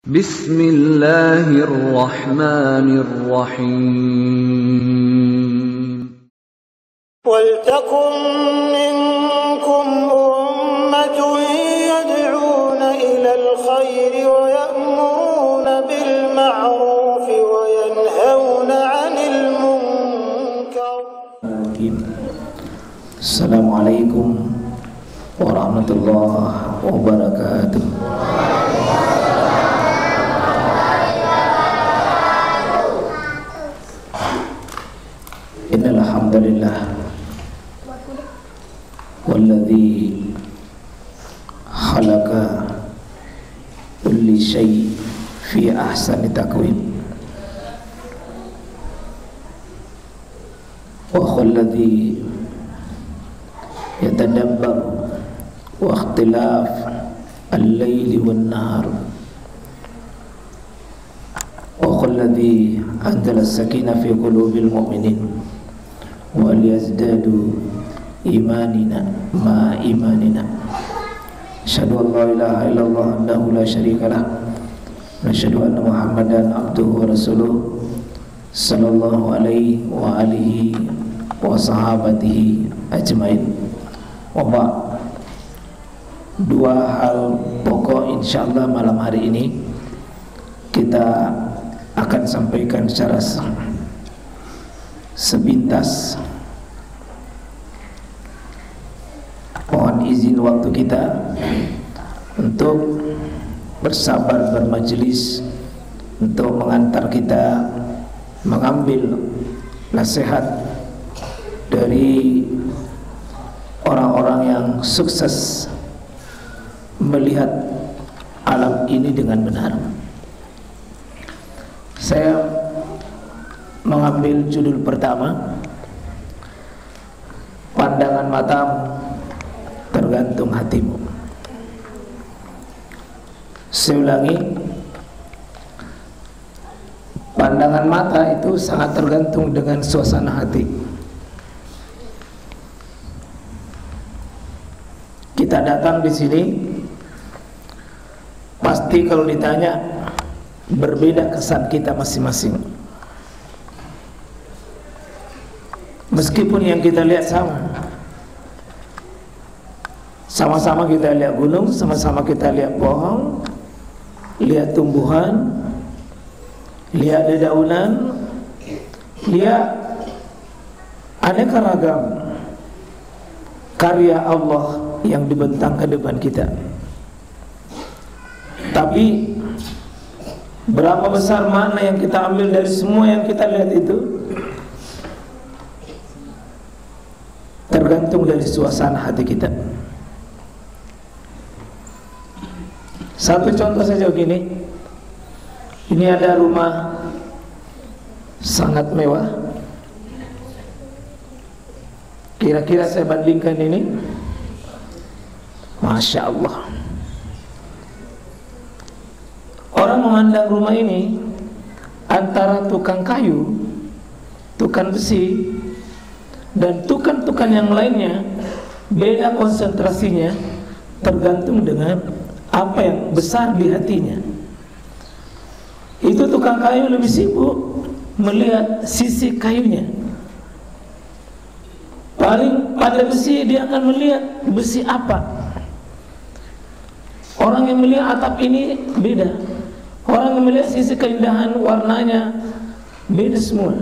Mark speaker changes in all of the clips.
Speaker 1: Bismillahirrahmanirrahim.
Speaker 2: Waltakum minkum ummatun yad'una ilal khairi wa ya'muruna bil ma'rufi wa yanhauna 'anil munkar.
Speaker 3: Assalamualaikum warahmatullahi wabarakatuh. Innal hamdalillah walladzi khalaqa kulli syai' fi ahsani taqwim wa khalladzi yatadabbar wa ikhtilaf al-laili wan-nahar wa khalladzi anzala as-sakina fi qulubil mu'minin wa liyazdadu imanina ma imanina. Asyhadu an la ilaha illallah wahdahu la syarika lah wa asyhadu anna Muhammadan abduhu wa rasuluh sallallahu alaihi wa alihi wa sahabatihi ajmain. Wa dua hal pokok insyaallah malam hari ini kita akan sampaikan secara sepintas. Mohon izin waktu kita untuk bersabar bermajelis untuk mengantar kita mengambil nasihat dari orang-orang yang sukses melihat alam ini dengan benar. Saya mengambil judul pertama, pandangan matamu tergantung hatimu. Saya ulangi, pandangan mata itu sangat tergantung dengan suasana hati. Kita datang di sini, pasti kalau ditanya berbeda kesan kita masing-masing. Meskipun yang kita lihat sama-sama kita lihat gunung, sama-sama kita lihat pohon, lihat tumbuhan, lihat dedaunan, lihat aneka ragam karya Allah yang dibentang ke depan kita. Tapi berapa besar makna yang kita ambil dari semua yang kita lihat itu tergantung dari suasana hati kita. Satu contoh saja begini. Ini ada rumah sangat mewah. Kira-kira saya bandingkan ini, Masya Allah. Orang memandang rumah ini antara tukang kayu, tukang besi, dan tukang-tukang yang lainnya, beda konsentrasinya tergantung dengan apa yang besar di hatinya. Itu tukang kayu lebih sibuk melihat sisi kayunya. Paling pada besi dia akan melihat besi apa. Orang yang melihat atap ini beda. Orang yang melihat sisi keindahan warnanya beda semua.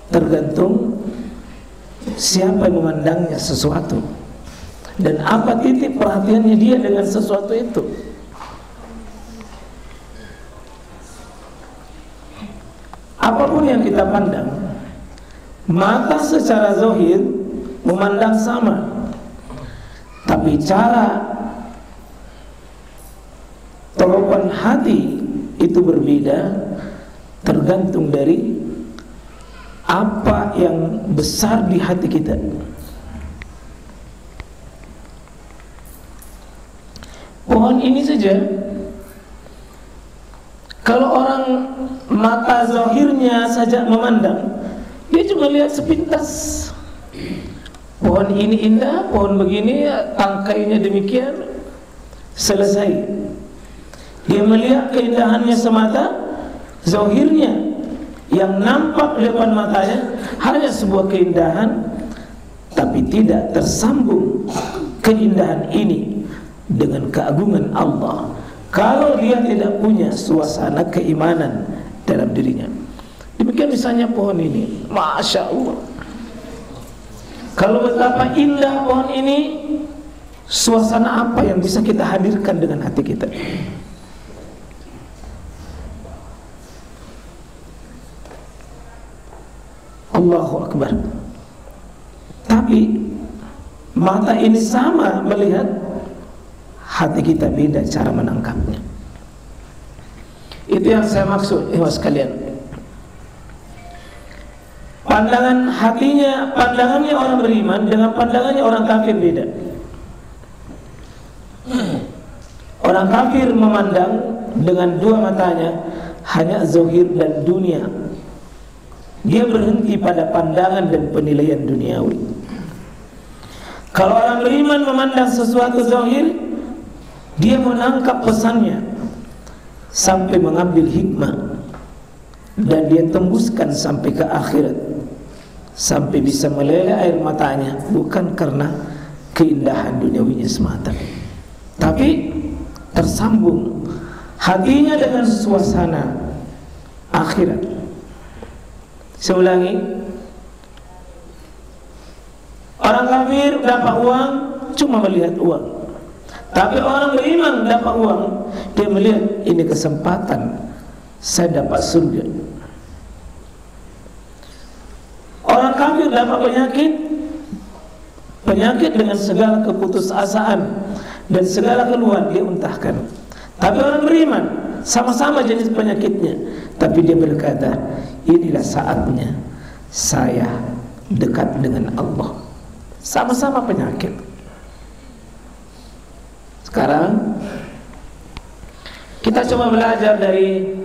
Speaker 3: Tergantung siapa yang memandangnya sesuatu dan apa titik perhatiannya dia dengan sesuatu itu. Apapun yang kita pandang, mata secara zahir memandang sama, tapi cara telapak hati itu berbeda, tergantung dari apa yang besar di hati kita. Pohon ini saja, kalau orang mata zahirnya saja memandang, dia cuma lihat sepintas. Pohon ini indah, pohon begini, tangkainya demikian, selesai. Dia melihat keindahannya semata, zahirnya yang nampak di depan matanya hanya sebuah keindahan, tapi tidak tersambung keindahan ini dengan keagungan Allah kalau dia tidak punya suasana keimanan dalam dirinya. Demikian misalnya pohon ini, Masya Allah. Kalau betapa indah pohon ini, suasana apa yang bisa kita hadirkan dengan hati kita? Allahu Akbar. Tapi mata ini sama melihat, hati kita beda cara menangkapnya. Itu yang saya maksud, ikhwas sekalian. Pandangan hatinya, pandangannya orang beriman dengan pandangannya orang kafir beda. Orang kafir memandang dengan dua matanya hanya zahir dan dunia. Dia berhenti pada pandangan dan penilaian duniawi. Kalau orang beriman memandang sesuatu zahir, dia menangkap pesannya sampai mengambil hikmah, dan dia tembuskan sampai ke akhirat, sampai bisa meleleh air matanya, bukan karena keindahan duniawinya semata, tapi tersambung hatinya dengan suasana akhirat. Saya ulangi, orang kafir dapat uang cuma melihat uang, tapi orang beriman dapat uang, dia melihat ini kesempatan saya dapat surga. Orang kafir dapat penyakit dengan segala keputusasaan dan segala keluhan dia untahkan. Tapi orang beriman sama-sama jenis penyakitnya, tapi dia berkata, inilah saatnya saya dekat dengan Allah. Sama-sama penyakit. Sekarang kita coba belajar dari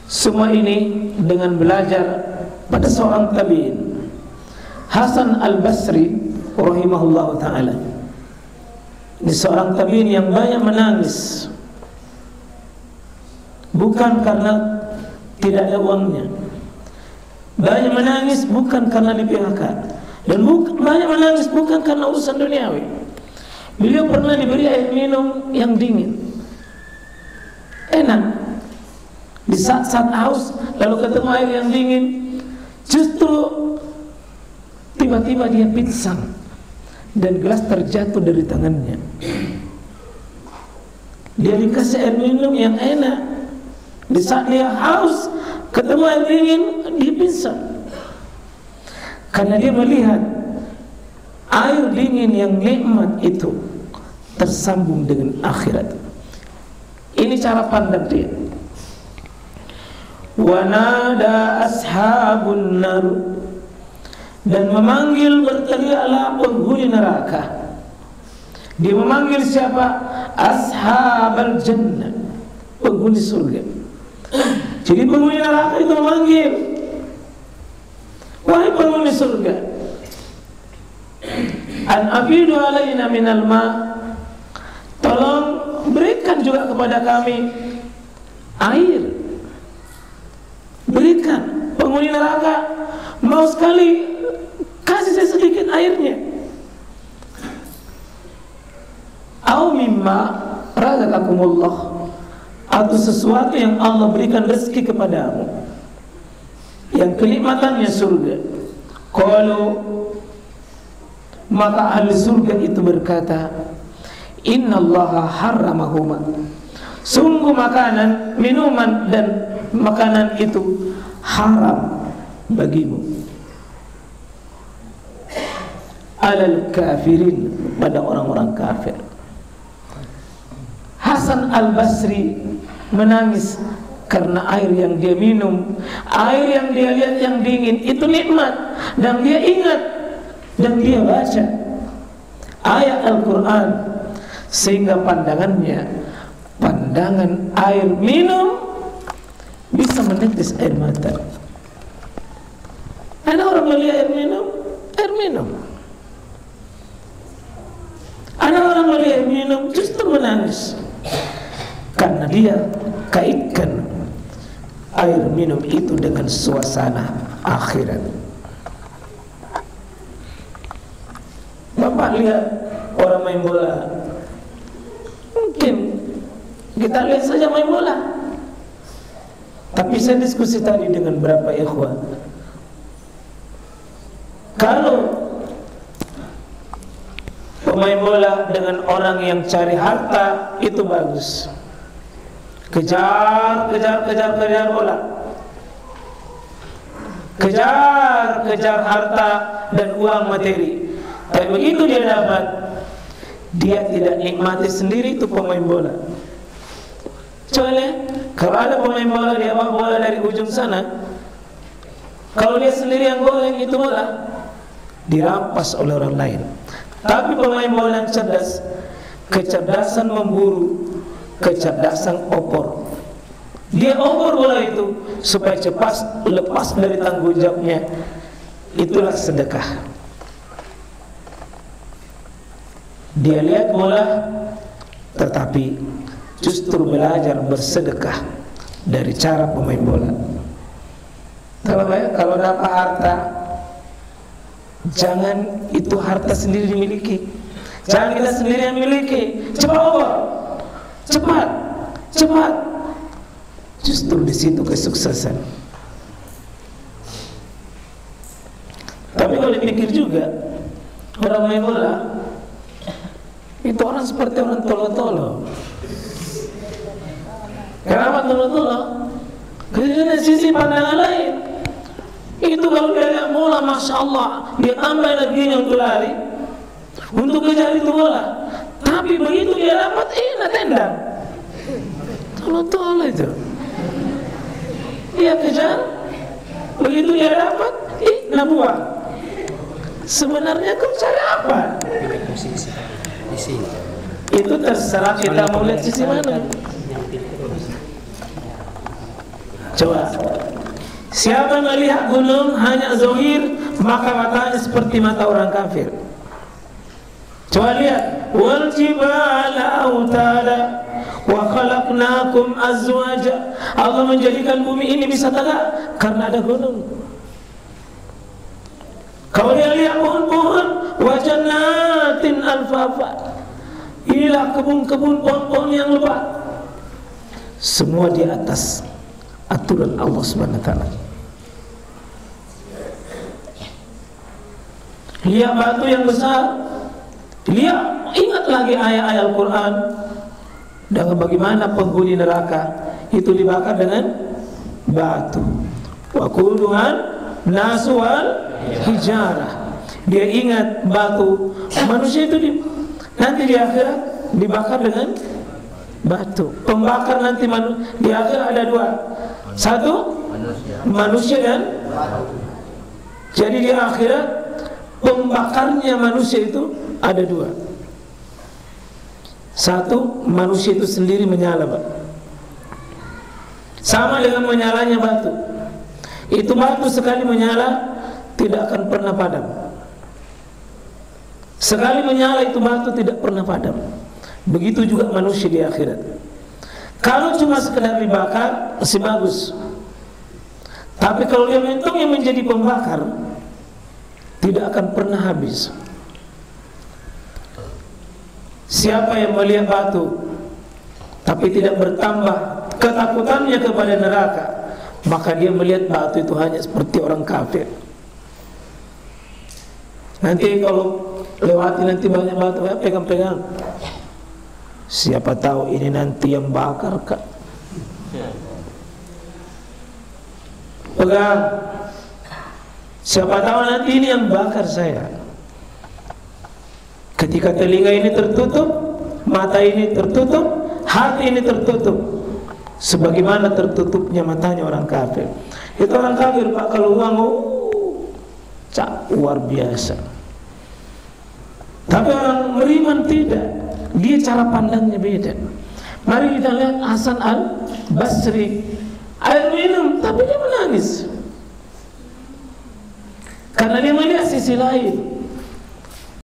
Speaker 3: semua ini dengan belajar pada seorang tabi'in, Hasan al-Basri rahimahullah ta'ala. Ini seorang tabi'in yang banyak menangis, bukan karena tidak ada uangnya. Banyak menangis bukan karena di PHK, dan banyak menangis bukan karena urusan duniawi. Beliau pernah diberi air minum yang dingin, enak. Di saat-saat haus lalu ketemu air yang dingin, justru tiba-tiba dia pingsan dan gelas terjatuh dari tangannya. Dia dikasih air minum yang enak, di saat dia haus ketemu air dingin, dia pingsan. Karena dia melihat air dingin yang nikmat itu tersambung dengan akhirat. Ini cara pandang dia. Wa nada ashabun nar, dan memanggil, berteriaklah penghuni neraka. Dia memanggil siapa? Ashabal jannah, penghuni surga. Jadi penghuni neraka itu memanggil, wahai penghuni surga, an afidu alaina minal ma, tolong berikan juga kepada kami air. Berikan. Penghuni neraka mau sekali, kasih saya sedikit airnya. Au mimma razaqakumullah, atau sesuatu yang Allah berikan rezeki kepadamu, yang kenikmatannya surga. Qalu, maka ahli surga itu berkata, innallaha harramahuma, sungguh makanan, minuman dan makanan itu haram bagimu, alal kafirin, pada orang-orang kafir. Hasan al-Basri menangis karena air yang dia minum, air yang dia lihat yang dingin itu nikmat, dan dia ingat dan dia baca ayat Al-Quran, sehingga pandangannya, pandangan air minum, bisa menetes air mata. Ada orang melihat air minum. Ada orang melihat air minum justru menangis. karena dia kaitkan air minum itu dengan suasana akhirat. Bapak lihat orang main bola, mungkin kita lihat saja main bola. Tapi saya diskusi tadi dengan beberapa ikhwan, kalau pemain bola dengan orang yang cari harta itu bagus, kejar bola, kejar harta dan uang materi. Tapi begitu dia dapat, dia tidak nikmati sendiri itu pemain bola. Coba kalau ada pemain bola, dia bawa bola dari ujung sana, kalau dia sendiri yang goreng itu bola, dirampas oleh orang lain. Tapi pemain bola yang cerdas, kecerdasan memburu, kecerdasan opor. Dia opor bola itu supaya cepat lepas dari tanggung jawabnya. Itulah sedekah. Dia lihat bola, tetapi justru belajar bersedekah dari cara pemain bola. Kalau dapat harta, jangan itu harta sendiri dimiliki, jangan kita sendiri yang miliki. Cepat. Justru di situ kesuksesan. Tapi kalau dipikir juga, orang main bola itu orang seperti orang tolo-tolo. Kenapa tolo-tolo? Karena sisi pandangan lain. Itu kalau dia lihat bola, masya Allah, dia tambah energinya untuk lari, untuk kejar itu bola. Tapi begitu dia dapat, tendang. Tolo-tolo itu. Dia kejar, begitu dia dapat, buang. Sebenarnya kau cari apa? Itu terserah kita mau lihat sisi mana. Coba, siapa melihat gunung hanya zahir, maka matanya seperti mata orang kafir. Coba lihat, wal jibala autada wa khalaqnakum azwaja. Allah menjadikan bumi ini bisa tegak karena ada gunung. Kalau dia lihat pohon-pohon, wa jannatin alfafa, inilah kebun-kebun pohon-pohon yang lebat. Semua di atas aturan Allah Subhanahu wa taala. Lihat batu yang besar, lihat, ingat lagi ayat-ayat Al-Quran dengan bagaimana penghuni neraka itu dibakar dengan batu. Wa quduhan nasu wal hijarah. Dia ingat batu, manusia itu nanti di akhirat dibakar dengan batu. Pembakar nanti di akhirat ada dua. Satu, manusia dan jadi di akhirat pembakarnya manusia itu ada dua. Satu, manusia itu sendiri menyala, Pak. Sama dengan menyalanya batu. Itu batu sekali menyala tidak akan pernah padam. Sekali menyala itu batu tidak pernah padam. Begitu juga manusia di akhirat. Kalau cuma sekedar dibakar masih bagus. Tapi kalau dia mentok yang menjadi pembakar, tidak akan pernah habis. Siapa yang melihat batu tapi tidak bertambah ketakutannya kepada neraka, maka dia melihat batu itu hanya seperti orang kafir. Nanti kalau lewati nanti banyak batu, pegang-pegang. Siapa tahu ini nanti yang bakar, Kak. Pegang. Siapa tahu nanti ini yang bakar saya. Ketika telinga ini tertutup, mata ini tertutup, hati ini tertutup, sebagaimana tertutupnya matanya orang kafir. Itu orang kafir, Pak, kalau uang luar biasa. Tapi orang beriman tidak. Dia cara pandangnya beda. Mari kita lihat Hasan al-Basri, air minum tapi dia menangis karena dia melihat sisi lain.